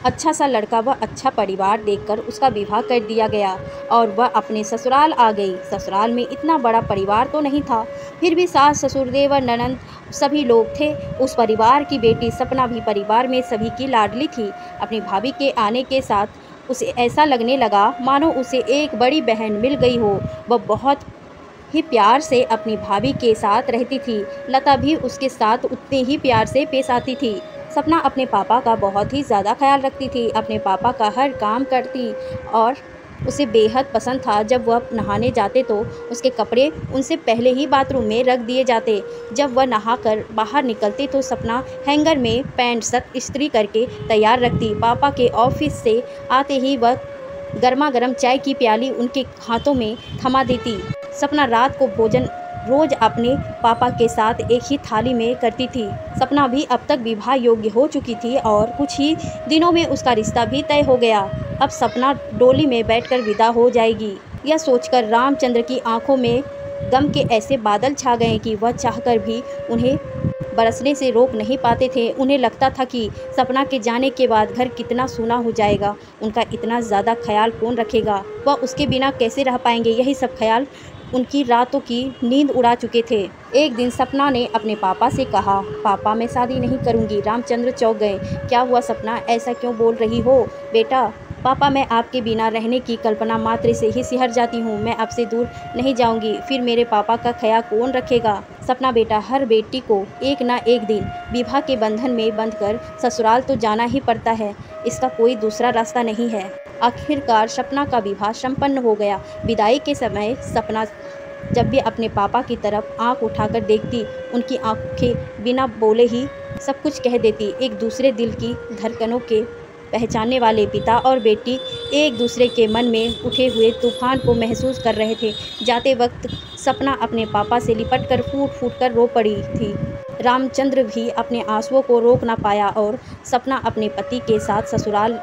अच्छा सा लड़का व अच्छा परिवार देखकर उसका विवाह कर दिया गया और वह अपने ससुराल आ गई। ससुराल में इतना बड़ा परिवार तो नहीं था, फिर भी सास ससुर देवर ननंद सभी लोग थे। उस परिवार की बेटी सपना भी परिवार में सभी की लाडली थी। अपनी भाभी के आने के साथ उसे ऐसा लगने लगा मानो उसे एक बड़ी बहन मिल गई हो। वह बहुत ही प्यार से अपनी भाभी के साथ रहती थी। लता भी उसके साथ उतने ही प्यार से पेश आती थी। सपना अपने पापा का बहुत ही ज़्यादा ख्याल रखती थी, अपने पापा का हर काम करती और उसे बेहद पसंद था जब वह नहाने जाते तो उसके कपड़े उनसे पहले ही बाथरूम में रख दिए जाते। जब वह नहाकर बाहर निकलती तो सपना हैंगर में पैंट शर्ट इस्त्री करके तैयार रखती। पापा के ऑफिस से आते ही वह गर्मा गर्म चाय की प्याली उनके हाथों में थमा देती। सपना रात को भोजन रोज अपने पापा के साथ एक ही थाली में करती थी। सपना भी अब तक विवाह योग्य हो चुकी थी और कुछ ही दिनों में उसका रिश्ता भी तय हो गया। अब सपना डोली में बैठकर विदा हो जाएगी, यह सोचकर रामचंद्र की आंखों में गम के ऐसे बादल छा गए कि वह चाहकर भी उन्हें बरसने से रोक नहीं पाते थे। उन्हें लगता था कि सपना के जाने के बाद घर कितना सूना हो जाएगा, उनका इतना ज़्यादा ख्याल कौन रखेगा, वह उसके बिना कैसे रह पाएंगे। यही सब ख्याल उनकी रातों की नींद उड़ा चुके थे। एक दिन सपना ने अपने पापा से कहा, पापा मैं शादी नहीं करूंगी। रामचंद्र चौंक गए। क्या हुआ सपना, ऐसा क्यों बोल रही हो बेटा? पापा मैं आपके बिना रहने की कल्पना मात्र से ही सिहर जाती हूँ। मैं आपसे दूर नहीं जाऊंगी, फिर मेरे पापा का ख्याल कौन रखेगा? सपना बेटा, हर बेटी को एक ना एक दिन विवाह के बंधन में बंधकर ससुराल तो जाना ही पड़ता है, इसका कोई दूसरा रास्ता नहीं है। आखिरकार सपना का विवाह संपन्न हो गया। विदाई के समय सपना जब भी अपने पापा की तरफ आंख उठाकर देखती, उनकी आंखें बिना बोले ही सब कुछ कह देती। एक दूसरे दिल की धड़कनों के पहचानने वाले पिता और बेटी एक दूसरे के मन में उठे हुए तूफान को महसूस कर रहे थे। जाते वक्त सपना अपने पापा से लिपटकर फूट फूट कर रो पड़ी थी। रामचंद्र भी अपने आंसुओं को रोक ना पाया और सपना अपने पति के साथ ससुराल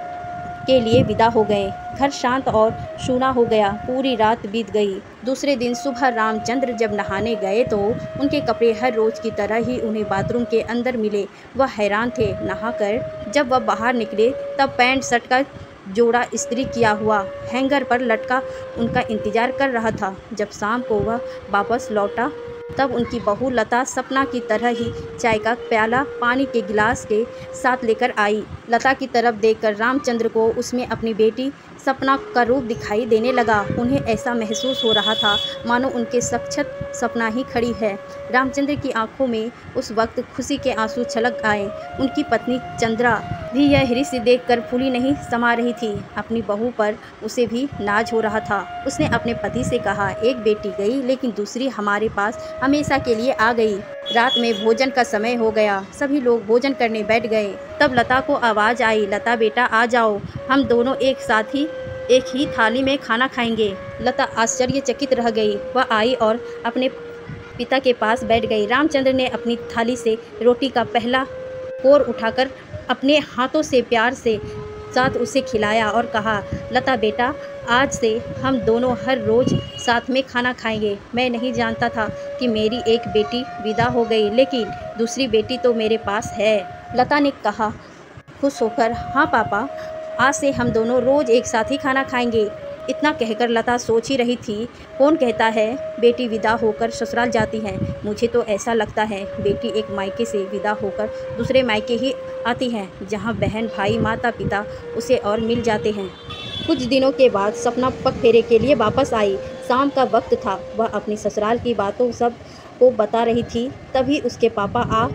के लिए विदा हो गए। घर शांत और सूना हो गया। पूरी रात बीत गई। दूसरे दिन सुबह रामचंद्र जब नहाने गए तो उनके कपड़े हर रोज की तरह ही उन्हें बाथरूम के अंदर मिले। वह हैरान थे। नहाकर जब वह बाहर निकले तब पैंट शर्ट का जोड़ा इस्त्री किया हुआ हैंगर पर लटका उनका इंतजार कर रहा था। जब शाम को वह वापस लौटा तब उनकी बहू लता सपना की तरह ही चाय का प्याला पानी के गिलास के साथ लेकर आई। लता की तरफ देखकर रामचंद्र को उसमें अपनी बेटी सपना का रूप दिखाई देने लगा। उन्हें ऐसा महसूस हो रहा था मानो उनके साक्षात सपना ही खड़ी है। रामचंद्र की आंखों में उस वक्त खुशी के आंसू छलक आए। उनकी पत्नी चंद्रा भी यह दृश्य देखकर फूली नहीं समा रही थी। अपनी बहू पर उसे भी नाज हो रहा था। उसने अपने पति से कहा, एक बेटी गई लेकिन दूसरी हमारे पास हमेशा के लिए आ गई। रात में भोजन का समय हो गया। सभी लोग भोजन करने बैठ गए। तब लता को आवाज़ आई, लता बेटा आ जाओ, हम दोनों एक ही थाली में खाना खाएंगे। लता आश्चर्यचकित रह गई। वह आई और अपने पिता के पास बैठ गई। रामचंद्र ने अपनी थाली से रोटी का पहला कोर उठाकर अपने हाथों से प्यार से साथ उसे खिलाया और कहा, लता बेटा आज से हम दोनों हर रोज़ साथ में खाना खाएंगे। मैं नहीं जानता था कि मेरी एक बेटी विदा हो गई, लेकिन दूसरी बेटी तो मेरे पास है। लता ने कहा खुश होकर, हाँ पापा, आज से हम दोनों रोज़ एक साथ ही खाना खाएंगे। इतना कहकर लता सोच ही रही थी, कौन कहता है बेटी विदा होकर ससुराल जाती है? मुझे तो ऐसा लगता है बेटी एक मायके से विदा होकर दूसरे मायके ही आती है, जहाँ बहन भाई माता पिता उसे और मिल जाते हैं। कुछ दिनों के बाद सपना पग फेरे के लिए वापस आई। शाम का वक्त था। वह अपनी ससुराल की बातों सब को बता रही थी। तभी उसके पापा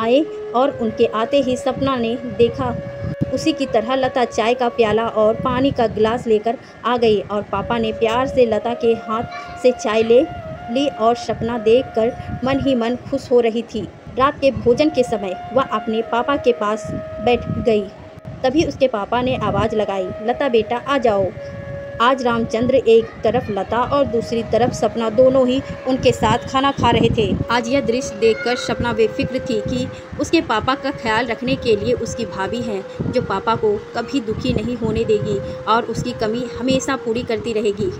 आए और उनके आते ही सपना ने देखा उसी की तरह लता चाय का प्याला और पानी का गिलास लेकर आ गई और पापा ने प्यार से लता के हाथ से चाय ले ली और सपना देखकर मन ही मन खुश हो रही थी। रात के भोजन के समय वह अपने पापा के पास बैठ गई। तभी उसके पापा ने आवाज़ लगाई, लता बेटा आ जाओ। आज रामचंद्र एक तरफ लता और दूसरी तरफ सपना दोनों ही उनके साथ खाना खा रहे थे। आज यह दृश्य देखकर सपना बेफिक्र थी कि उसके पापा का ख्याल रखने के लिए उसकी भाभी हैं, जो पापा को कभी दुखी नहीं होने देगी और उसकी कमी हमेशा पूरी करती रहेगी।